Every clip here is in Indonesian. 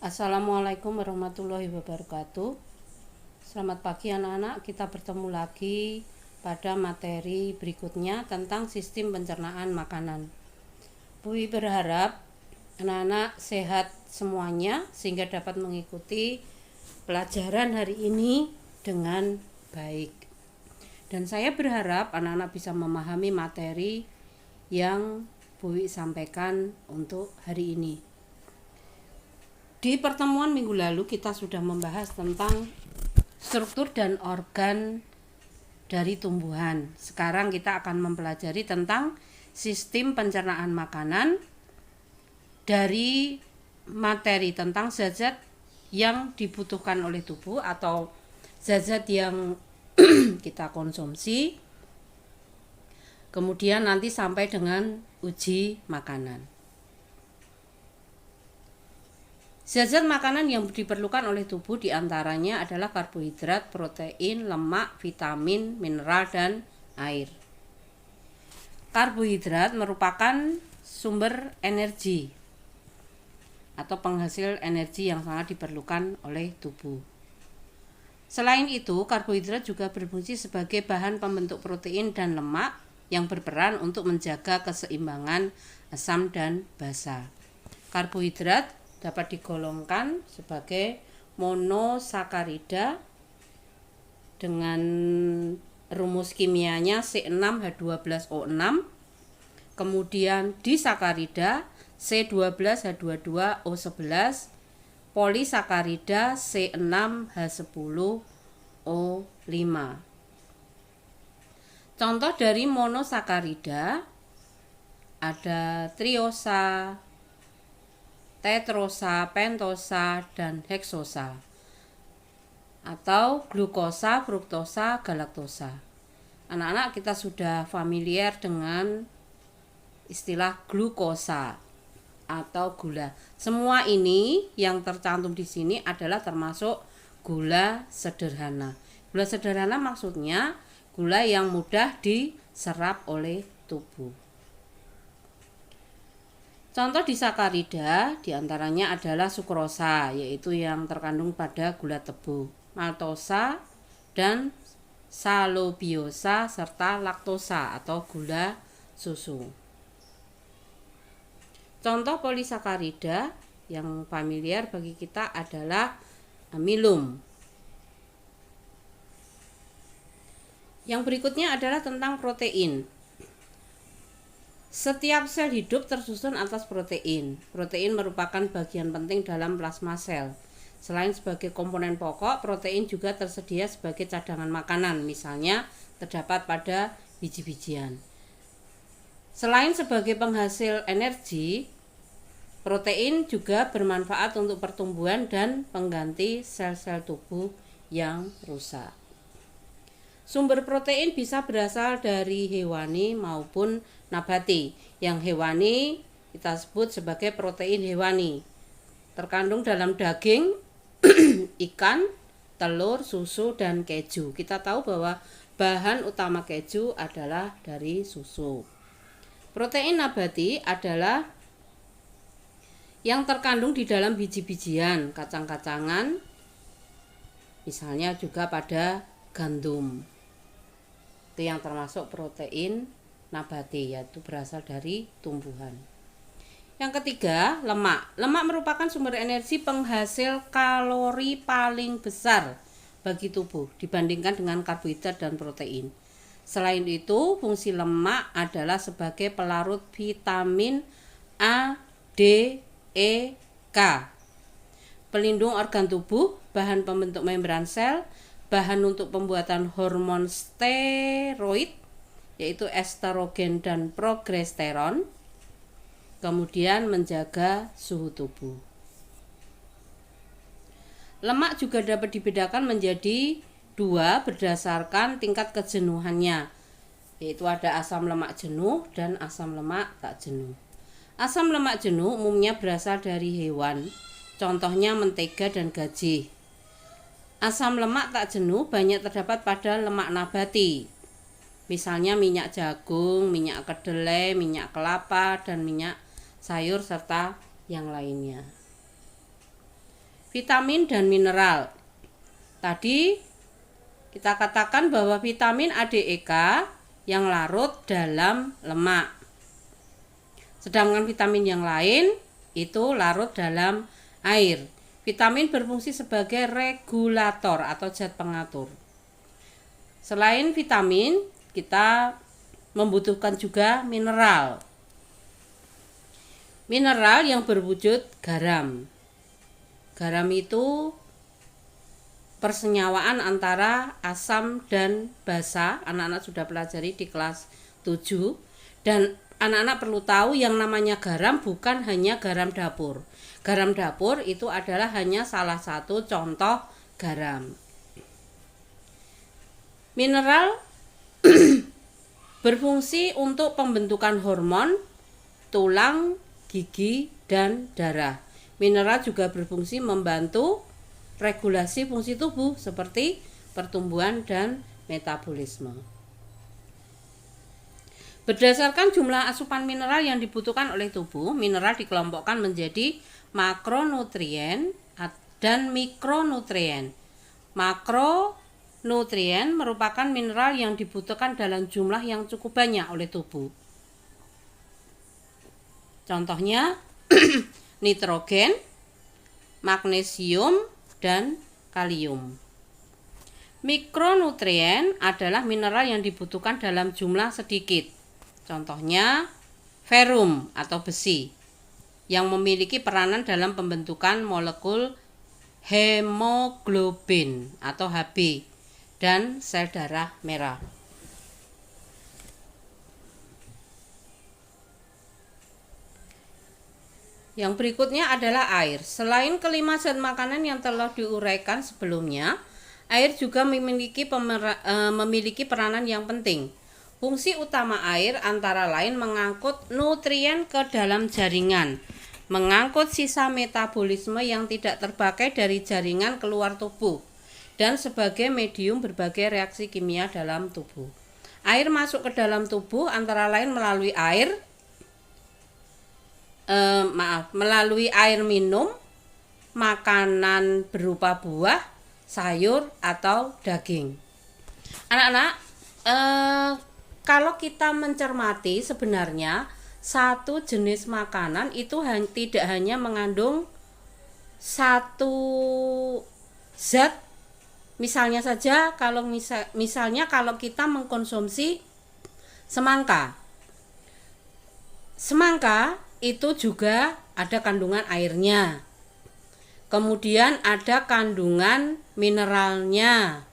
Assalamualaikum warahmatullahi wabarakatuh. Selamat pagi anak-anak, kita bertemu lagi pada materi berikutnya tentang sistem pencernaan makanan. Bui berharap anak-anak sehat semuanya sehingga dapat mengikuti pelajaran hari ini dengan baik. Dan saya berharap anak-anak bisa memahami materi yang Bui sampaikan untuk hari ini. Di pertemuan minggu lalu kita sudah membahas tentang struktur dan organ dari tumbuhan. Sekarang kita akan mempelajari tentang sistem pencernaan makanan dari materi tentang zat-zat yang dibutuhkan oleh tubuh atau zat-zat yang kita konsumsi. Kemudian nanti sampai dengan uji makanan. Zat-zat makanan yang diperlukan oleh tubuh diantaranya adalah karbohidrat, protein, lemak, vitamin, mineral, dan air. Karbohidrat merupakan sumber energi atau penghasil energi yang sangat diperlukan oleh tubuh. Selain itu, karbohidrat juga berfungsi sebagai bahan pembentuk protein dan lemak yang berperan untuk menjaga keseimbangan asam dan basa. Karbohidrat dapat digolongkan sebagai monosakarida dengan rumus kimianya C6H12O6, kemudian disakarida C12H22O11, polisakarida C6H10O5. Contoh dari monosakarida ada triosa, tetrosa, pentosa, dan heksosa, atau glukosa, fruktosa, galaktosa. Anak-anak kita sudah familiar dengan istilah glukosa atau gula. Semua ini yang tercantum di sini adalah termasuk gula sederhana. Gula sederhana maksudnya gula yang mudah diserap oleh tubuh. Contoh disakarida diantaranya adalah sukrosa, yaitu yang terkandung pada gula tebu, maltosa, dan salobiosa, serta laktosa atau gula susu. Contoh polisakarida yang familiar bagi kita adalah amilum. Yang berikutnya adalah tentang protein. Setiap sel hidup tersusun atas protein. Protein merupakan bagian penting dalam plasma sel. Selain sebagai komponen pokok, protein juga tersedia sebagai cadangan makanan, misalnya terdapat pada biji-bijian. Selain sebagai penghasil energi, protein juga bermanfaat untuk pertumbuhan dan pengganti sel-sel tubuh yang rusak. Sumber protein bisa berasal dari hewani maupun nabati. Yang hewani kita sebut sebagai protein hewani. Terkandung dalam daging, ikan, telur, susu, dan keju. Kita tahu bahwa bahan utama keju adalah dari susu. Protein nabati adalah yang terkandung di dalam biji-bijian, kacang-kacangan, misalnya juga pada gandum. Itu yang termasuk protein nabati, yaitu berasal dari tumbuhan. Yang ketiga, lemak. Lemak merupakan sumber energi penghasil kalori paling besar bagi tubuh dibandingkan dengan karbohidrat dan protein. Selain itu, fungsi lemak adalah sebagai pelarut vitamin A, D, E, K, pelindung organ tubuh, bahan pembentuk membran sel, bahan untuk pembuatan hormon steroid, yaitu estrogen dan progesteron, kemudian menjaga suhu tubuh. Lemak juga dapat dibedakan menjadi dua berdasarkan tingkat kejenuhannya, yaitu ada asam lemak jenuh dan asam lemak tak jenuh. Asam lemak jenuh umumnya berasal dari hewan, contohnya mentega dan gajih. Asam lemak tak jenuh banyak terdapat pada lemak nabati, misalnya minyak jagung, minyak kedelai, minyak kelapa, dan minyak sayur serta yang lainnya. vitamin dan mineral. Tadi kita katakan bahwa vitamin A, D, E, K yang larut dalam lemak. Sedangkan vitamin yang lain itu larut dalam air. Vitamin berfungsi sebagai regulator atau zat pengatur. Selain vitamin, kita membutuhkan juga mineral. Mineral yang berwujud garam. Garam itu persenyawaan antara asam dan basa. Anak-anak sudah pelajari di kelas 7. Dan anak-anak perlu tahu yang namanya garam bukan hanya garam dapur. Garam dapur itu adalah hanya salah satu contoh garam. Mineral berfungsi untuk pembentukan hormon, tulang, gigi, dan darah. Mineral juga berfungsi membantu regulasi fungsi tubuh seperti pertumbuhan dan metabolisme. Berdasarkan jumlah asupan mineral yang dibutuhkan oleh tubuh, mineral dikelompokkan menjadi makronutrien dan mikronutrien. Makronutrien merupakan mineral yang dibutuhkan dalam jumlah yang cukup banyak oleh tubuh. Contohnya nitrogen, magnesium, dan kalium. Mikronutrien adalah mineral yang dibutuhkan dalam jumlah sedikit. Contohnya ferrum atau besi yang memiliki peranan dalam pembentukan molekul hemoglobin atau Hb dan sel darah merah. Yang berikutnya adalah air. Selain kelima zat makanan yang telah diuraikan sebelumnya, air juga memiliki peranan yang penting. Fungsi utama air antara lain mengangkut nutrien ke dalam jaringan, mengangkut sisa metabolisme yang tidak terpakai dari jaringan keluar tubuh, dan sebagai medium berbagai reaksi kimia dalam tubuh. Air masuk ke dalam tubuh antara lain melalui melalui air minum, makanan berupa buah, sayur, atau daging. Anak-anak, kalau kita mencermati sebenarnya satu jenis makanan itu tidak hanya mengandung satu zat. Misalnya saja kalau misalnya kalau kita mengkonsumsi semangka itu juga ada kandungan airnya, kemudian ada kandungan mineralnya,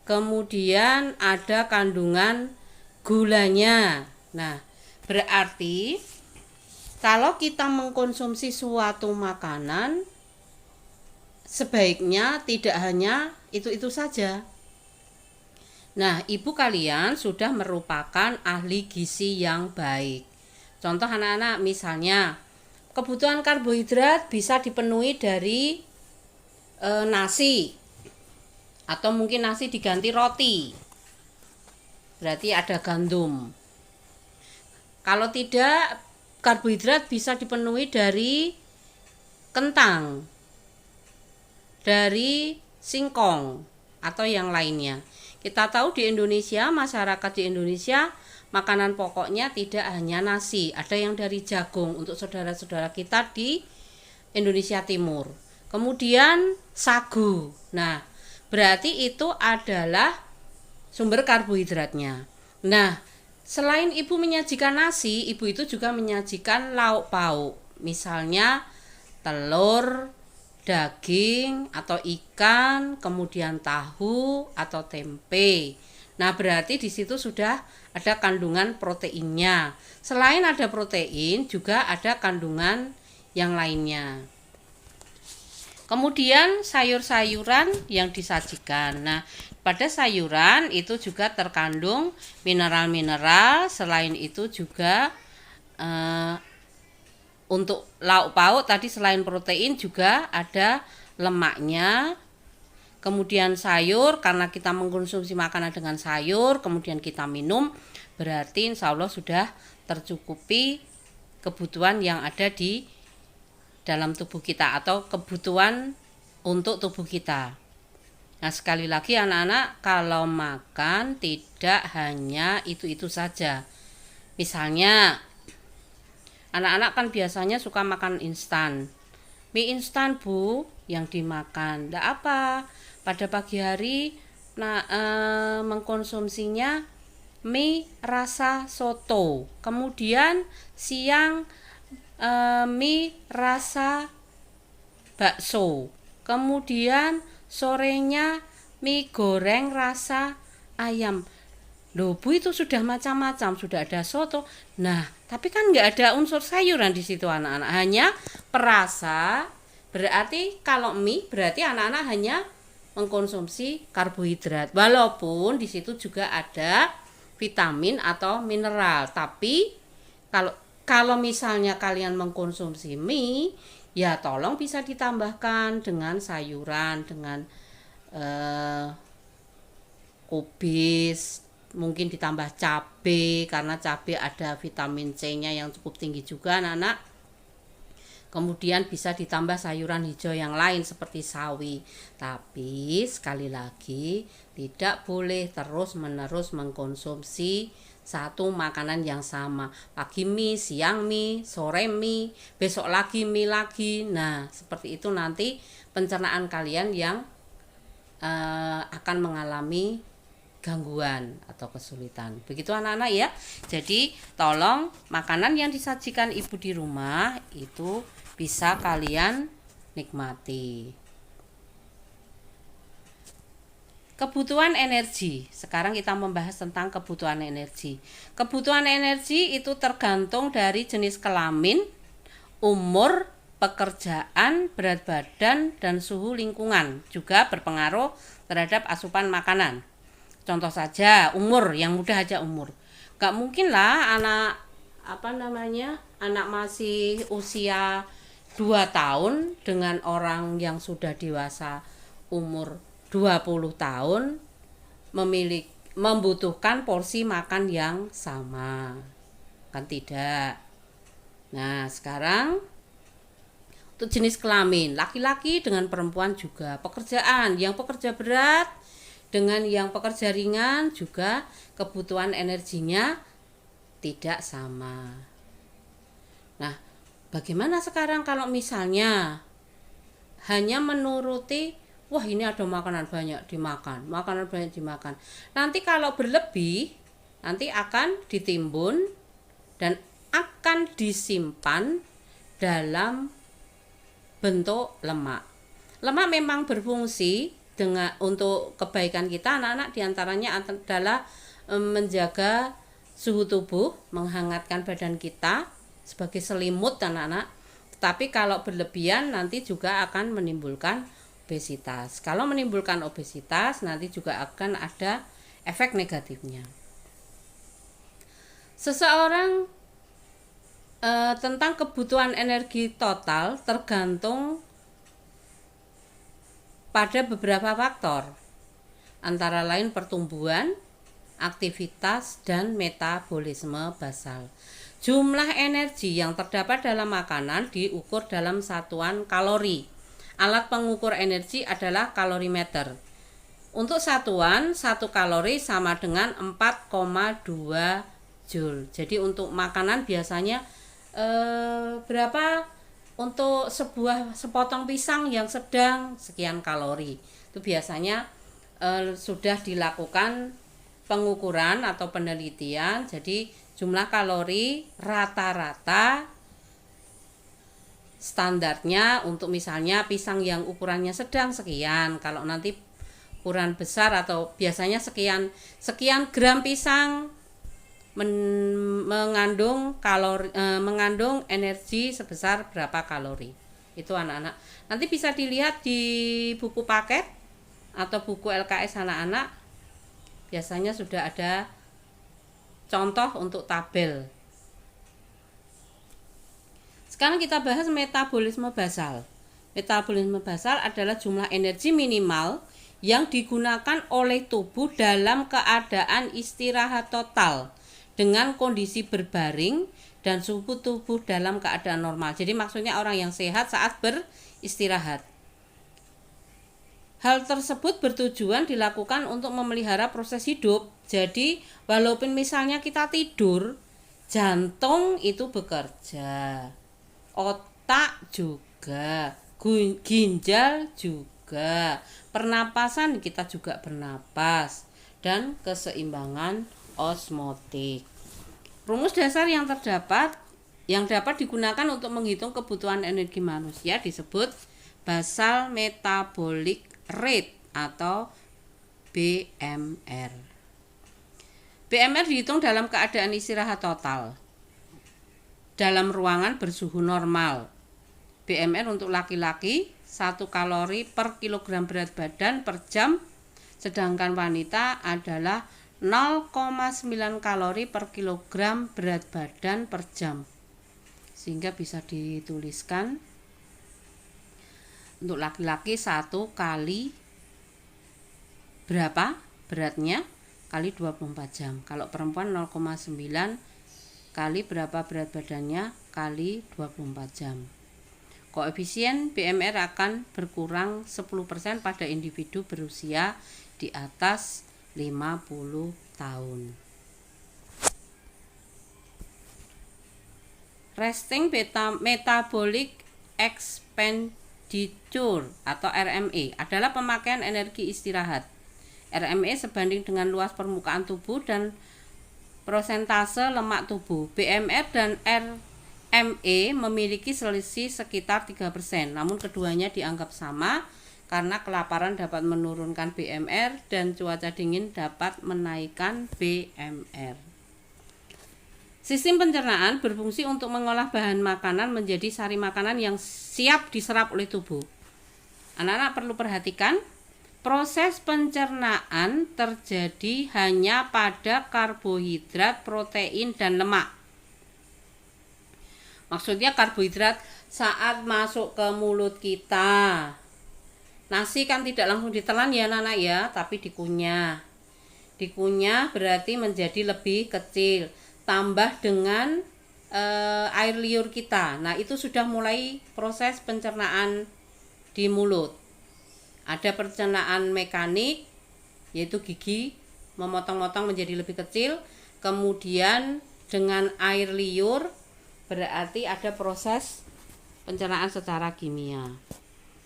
kemudian ada kandungan gulanya. Nah, berarti kalau kita mengkonsumsi suatu makanan sebaiknya tidak hanya itu saja. Nah, ibu kalian sudah merupakan ahli gizi yang baik. Contoh anak-anak, misalnya kebutuhan karbohidrat bisa dipenuhi dari nasi, atau mungkin nasi diganti roti, berarti ada gandum. Kalau tidak, karbohidrat bisa dipenuhi dari kentang, dari singkong, atau yang lainnya. Kita tahu di Indonesia, masyarakat di Indonesia, makanan pokoknya tidak hanya nasi, ada yang dari jagung untuk saudara-saudara kita di Indonesia Timur. Kemudian sagu. Nah, berarti itu adalah sumber karbohidratnya. Nah, selain ibu menyajikan nasi, ibu itu juga menyajikan lauk pauk. Misalnya telur, daging atau ikan, kemudian tahu atau tempe. Nah, berarti di situ sudah ada kandungan proteinnya. Selain ada protein, juga ada kandungan yang lainnya. Kemudian sayur-sayuran yang disajikan. Nah, pada sayuran itu juga terkandung mineral-mineral. Selain itu juga untuk lauk pauk tadi selain protein juga ada lemaknya. Kemudian sayur, karena kita mengkonsumsi makanan dengan sayur, kemudian kita minum, berarti insya Allah sudah tercukupi kebutuhan yang ada di dalam tubuh kita atau kebutuhan untuk tubuh kita. Nah, sekali lagi anak-anak, kalau makan tidak hanya itu-itu saja. Misalnya anak-anak kan biasanya suka makan instan. Mie instan, Bu, yang dimakan. Tidak apa, pada pagi hari mengkonsumsinya mie rasa soto. Kemudian siang mie rasa bakso. Kemudian sorenya mie goreng rasa ayam. Loh, Bu, itu sudah macam-macam, sudah ada soto. Nah, tapi kan nggak ada unsur sayuran di situ anak-anak, hanya perasa. Berarti kalau mie berarti anak-anak hanya mengkonsumsi karbohidrat. Walaupun di situ juga ada vitamin atau mineral. Tapi kalau misalnya kalian mengkonsumsi mie, ya tolong bisa ditambahkan dengan sayuran, dengan kubis, mungkin ditambah cabai, karena cabai ada vitamin C-nya yang cukup tinggi juga anak-anak. Kemudian bisa ditambah sayuran hijau yang lain seperti sawi. Tapi sekali lagi tidak boleh terus-menerus mengkonsumsi satu makanan yang sama. Pagi mie, siang mie, sore mie, besok lagi mie lagi. Nah, seperti itu nanti pencernaan kalian yang akan mengalami gangguan atau kesulitan. Begitu anak-anak ya. Jadi tolong makanan yang disajikan ibu di rumah itu bisa kalian nikmati. Kebutuhan energi. Sekarang kita membahas tentang kebutuhan energi. Kebutuhan energi itu tergantung dari jenis kelamin, umur, pekerjaan, berat badan, dan suhu lingkungan. Juga berpengaruh terhadap asupan makanan. Contoh saja umur, yang mudah aja umur. Gak mungkin lah anak anak masih usia 2 tahun dengan orang yang sudah dewasa umur 20 tahun membutuhkan porsi makan yang sama. Kan tidak. Nah, sekarang untuk jenis kelamin, laki-laki dengan perempuan juga. Pekerjaan, yang pekerja berat dengan yang pekerja ringan juga kebutuhan energinya tidak sama. Nah, bagaimana sekarang kalau misalnya hanya menuruti, wah ini ada makanan banyak dimakan, nanti kalau berlebih nanti akan ditimbun dan akan disimpan dalam bentuk lemak. Lemak memang berfungsi untuk kebaikan kita anak-anak, diantaranya adalah menjaga suhu tubuh, menghangatkan badan kita sebagai selimut anak-anak. Tapi kalau berlebihan nanti juga akan menimbulkan obesitas. Kalau menimbulkan obesitas nanti juga akan ada efek negatifnya. Seseorang tentang kebutuhan energi total tergantung pada beberapa faktor, antara lain pertumbuhan, aktivitas, dan metabolisme basal. Jumlah energi yang terdapat dalam makanan diukur dalam satuan kalori. Alat pengukur energi adalah kalorimeter. Untuk satuan, 1 kalori sama dengan 4,2 Joule. Jadi untuk makanan biasanya berapa? Untuk sepotong pisang yang sedang sekian kalori. Itu biasanya sudah dilakukan pengukuran atau penelitian. Jadi jumlah kalori rata-rata standarnya untuk misalnya pisang yang ukurannya sedang sekian, kalau nanti ukuran besar atau biasanya sekian gram pisang mengandung energi sebesar berapa kalori. Itu anak-anak. Nanti bisa dilihat di buku paket atau buku LKS anak-anak. Biasanya sudah ada contoh untuk tabel. Sekarang kita bahas metabolisme basal. Metabolisme basal adalah jumlah energi minimal yang digunakan oleh tubuh dalam keadaan istirahat total dengan kondisi berbaring dan suhu tubuh dalam keadaan normal. Jadi maksudnya orang yang sehat saat beristirahat. Hal tersebut bertujuan dilakukan untuk memelihara proses hidup. Jadi walaupun misalnya kita tidur, jantung itu bekerja, otak juga, ginjal juga, pernapasan kita juga bernapas, dan keseimbangan osmotik. Rumus dasar yang dapat digunakan untuk menghitung kebutuhan energi manusia disebut basal metabolic rate atau BMR. BMR dihitung dalam keadaan istirahat total dalam ruangan bersuhu normal. BMR untuk laki-laki 1 kalori per kilogram berat badan per jam, sedangkan wanita adalah 0,9 kalori per kilogram berat badan per jam. Sehingga bisa dituliskan untuk laki-laki 1 kali berapa beratnya kali 24 jam. Kalau perempuan 0,9 kali berapa berat badannya kali 24 jam. Koefisien BMR akan berkurang 10% pada individu berusia di atas 50 tahun. Resting metabolic expenditure atau RME adalah pemakaian energi istirahat. RME sebanding dengan luas permukaan tubuh dan persentase lemak tubuh. BMR dan RME memiliki selisih sekitar 3%, namun keduanya dianggap sama karena kelaparan dapat menurunkan BMR dan cuaca dingin dapat menaikkan BMR. Sistem pencernaan berfungsi untuk mengolah bahan makanan menjadi sari makanan yang siap diserap oleh tubuh. Anak-anak perlu perhatikan, proses pencernaan terjadi hanya pada karbohidrat, protein, dan lemak. Maksudnya karbohidrat saat masuk ke mulut kita. Nasi kan tidak langsung ditelan ya anak-anak ya, tapi dikunyah. Dikunyah berarti menjadi lebih kecil. Tambah dengan air liur kita. Nah, itu sudah mulai proses pencernaan di mulut. Ada pencernaan mekanik, yaitu gigi memotong-motong menjadi lebih kecil. Kemudian dengan air liur berarti ada proses pencernaan secara kimia.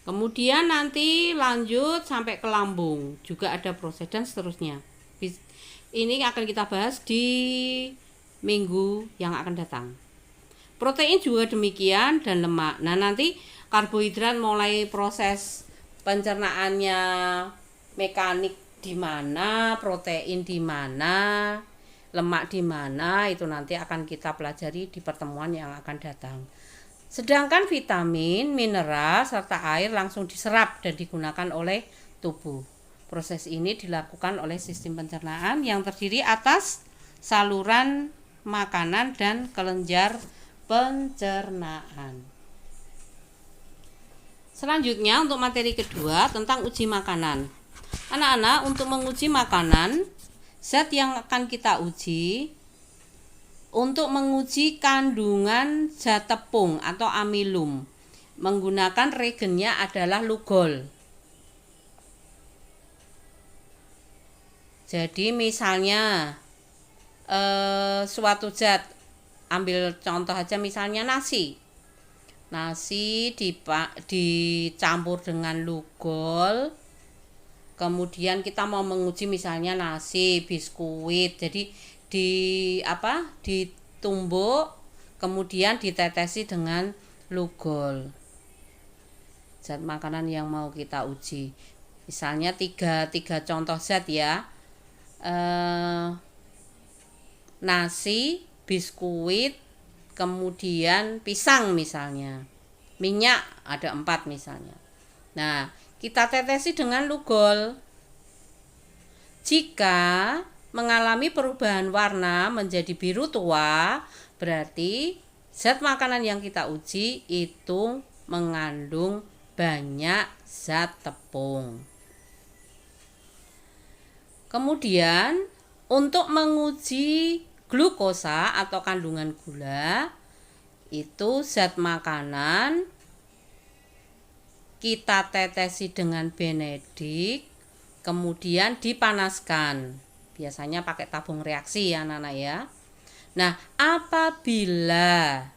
Kemudian nanti lanjut sampai ke lambung, juga ada proses dan seterusnya. Ini akan kita bahas di minggu yang akan datang. Protein juga demikian dan lemak. Nah, nanti karbohidrat mulai proses pencernaannya mekanik di mana, protein di mana, lemak di mana, itu nanti akan kita pelajari di pertemuan yang akan datang. Sedangkan vitamin, mineral, serta air langsung diserap dan digunakan oleh tubuh. Proses ini dilakukan oleh sistem pencernaan yang terdiri atas saluran makanan dan kelenjar pencernaan. Selanjutnya untuk materi kedua tentang uji makanan. Anak-anak, untuk menguji makanan, zat yang akan kita uji untuk menguji kandungan zat tepung atau amilum, menggunakan reagennya adalah Lugol. Jadi misalnya suatu zat, ambil contoh aja misalnya nasi dicampur dengan Lugol. Kemudian kita mau menguji misalnya nasi, biskuit, jadi ditumbuk kemudian ditetesi dengan Lugol. Zat makanan yang mau kita uji, misalnya tiga contoh zat ya, nasi, biskuit, kemudian pisang misalnya, minyak ada 4 misalnya. Nah, kita tetesi dengan Lugol. Jika mengalami perubahan warna menjadi biru tua, berarti zat makanan yang kita uji itu mengandung banyak zat tepung. Kemudian untuk menguji glukosa atau kandungan gula, itu zat makanan kita tetesi dengan benedik, kemudian dipanaskan. Biasanya pakai tabung reaksi ya anak-anak ya. Nah, apabila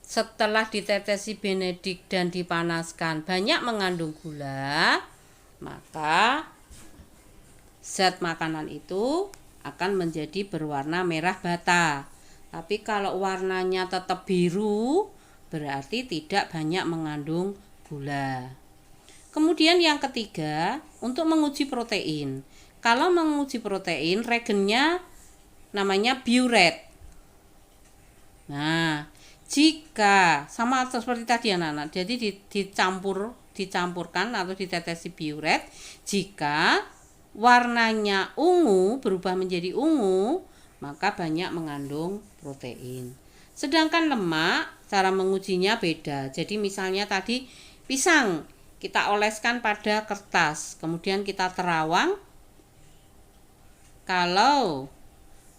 setelah ditetesi benedik dan dipanaskan banyak mengandung gula, maka zat makanan itu akan menjadi berwarna merah bata. Tapi kalau warnanya tetap biru, berarti tidak banyak mengandung gula. Kemudian yang ketiga, untuk menguji protein. Kalau menguji protein, reagennya namanya biuret. Nah, jika sama seperti tadi anak-anak, jadi dicampurkan atau ditetesi biuret, jika warnanya ungu berubah menjadi ungu, maka banyak mengandung protein. Sedangkan lemak, cara mengujinya beda. Jadi misalnya tadi pisang kita oleskan pada kertas, kemudian kita terawang. Kalau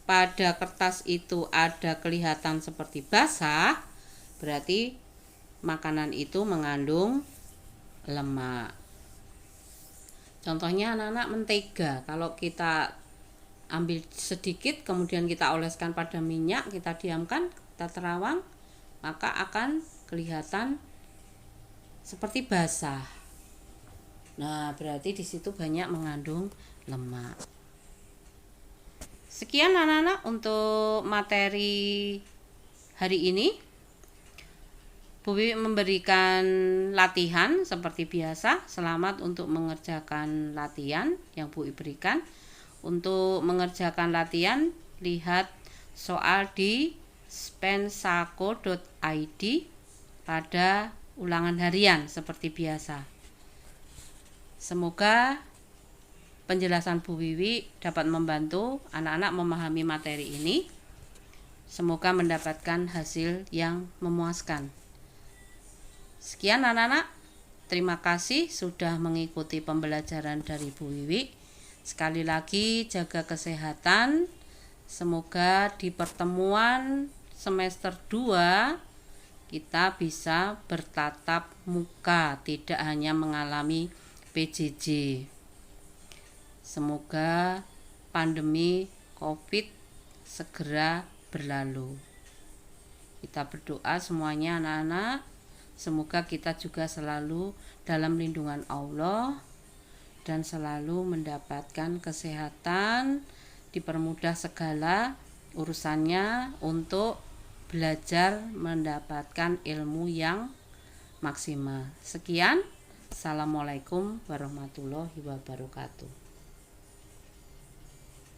pada kertas itu ada kelihatan seperti basah, berarti makanan itu mengandung lemak. Contohnya anak-anak mentega, kalau kita ambil sedikit kemudian kita oleskan pada minyak, kita diamkan, kita terawang, maka akan kelihatan seperti basah. Nah, berarti di situ banyak mengandung lemak. Sekian anak-anak untuk materi hari ini. Bu Wiwi memberikan latihan seperti biasa. Selamat untuk mengerjakan latihan yang Bu Wiwi berikan. Untuk mengerjakan latihan, lihat soal di spensako.id pada ulangan harian seperti biasa. Semoga penjelasan Bu Wiwi dapat membantu anak-anak memahami materi ini. Semoga mendapatkan hasil yang memuaskan. Sekian anak-anak, terima kasih sudah mengikuti pembelajaran dari Bu Wiwi. Sekali lagi jaga kesehatan. Semoga di pertemuan semester 2 kita bisa bertatap muka, tidak hanya mengalami PJJ. Semoga pandemi COVID segera berlalu. Kita berdoa semuanya anak-anak, semoga kita juga selalu dalam lindungan Allah dan selalu mendapatkan kesehatan, dipermudah segala urusannya untuk belajar mendapatkan ilmu yang maksimal. Sekian, assalamualaikum warahmatullahi wabarakatuh.